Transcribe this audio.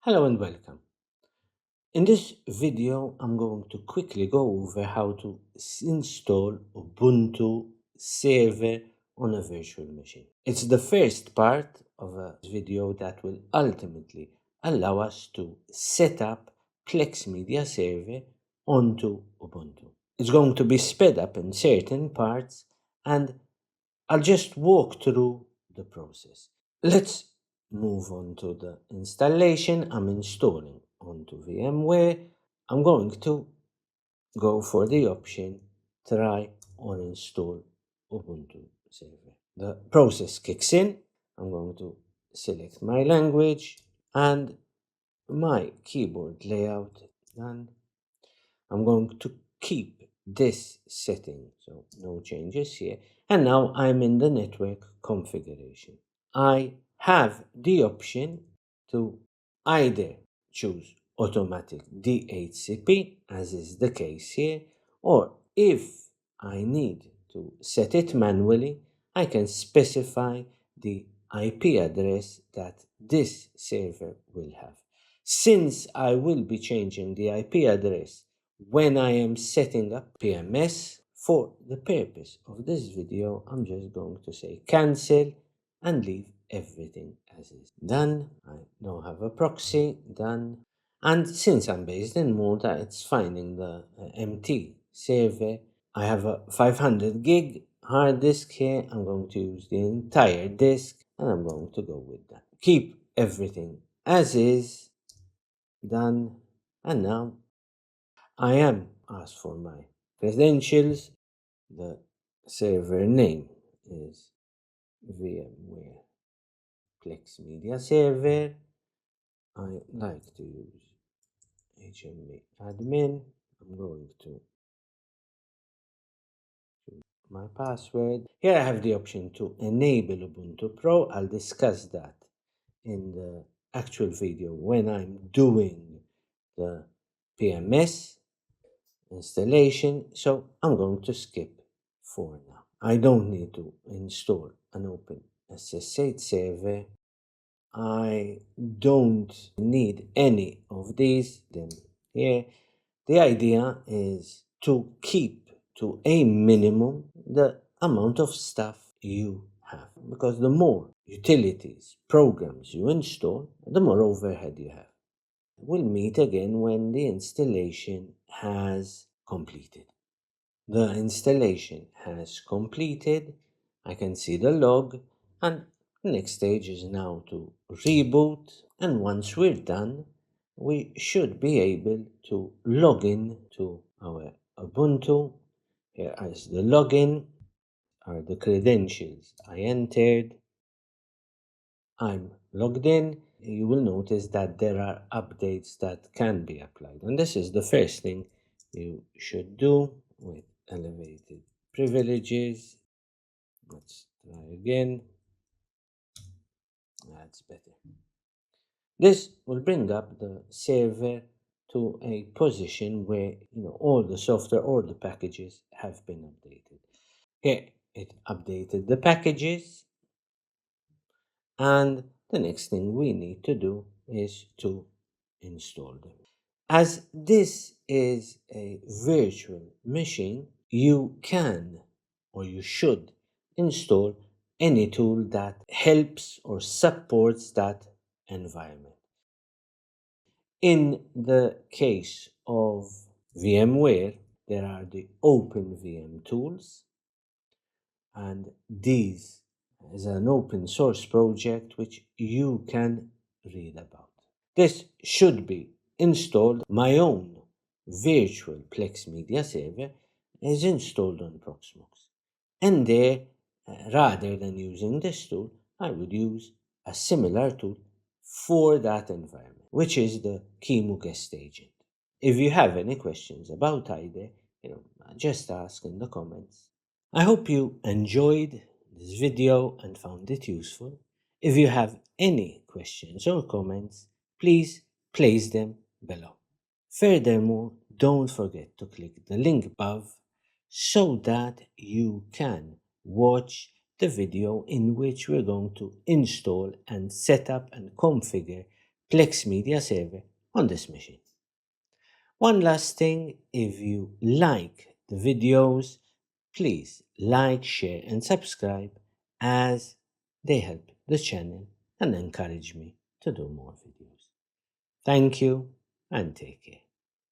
Hello and welcome. In this video, I'm going to quickly go over how to install Ubuntu Server on a virtual machine. It's the first part of a video that will ultimately allow us to set up Plex Media Server onto Ubuntu. It's going to be sped up in certain parts, and I'll just walk through the process. Let's move on to the installation. I'm installing onto VMware. I'm going to go for the option try or install Ubuntu Server. The process kicks in. I'm going to select my language and my keyboard layout, and I'm going to keep this setting, so no changes here. And now I'm in the network configuration. I have the option to either choose automatic DHCP, as is the case here, or if I need to set it manually, I can specify the IP address that this server will have. Since I will be changing the IP address when I am setting up PMS, for the purpose of this video, I'm just going to say cancel and leave everything as is. Done. I now have a proxy. Done. And since I'm based in Malta, it's finding the MT server. I have a 500 gig hard disk here. I'm going to use the entire disk and I'm going to go with that. Keep everything as is. Done. And now I am asked for my credentials. The server name is VMware Plex Media Server. I like to use HMA admin. I'm going to choose my password. Here I have the option to enable Ubuntu Pro. I'll discuss that in the actual video when I'm doing the PMS installation. So I'm going to skip for now. I don't need to install an open SSH server. I don't need any of these. Then here, the idea is to keep to a minimum the amount of stuff you have, because the more utilities, programs you install, the more overhead you have. We'll meet again when the installation has completed. The installation has completed. I can see the log, and the next stage is now to reboot. And once we're done, we should be able to log in to our Ubuntu. Here is the login, are the credentials I entered. I'm logged in. You will notice that there are updates that can be applied, and this is the first thing you should do with elevated privileges. Let's try again. That's better. This will bring up the server to a position where all the software or the packages have been updated. Here it updated the packages, and the next thing we need to do is to install them. As this is a virtual machine, you can or you should install any tool that helps or supports that environment. In the case of VMware, there are the OpenVM tools, and these is an open source project which you can read about. This should be installed. My own virtual Plex Media Server is installed on Proxmox. And there, rather than using this tool, I would use a similar tool for that environment, which is the QEMU guest agent. If you have any questions about either, just ask in the comments. I hope you enjoyed this video and found it useful. If you have any questions or comments, please place them below. Furthermore, don't forget to click the link above so that you can watch the video in which we're going to install and set up and configure Plex Media Server on this machine. One last thing, if you like the videos, please like, share and subscribe as they help the channel and encourage me to do more videos. Thank you and take care.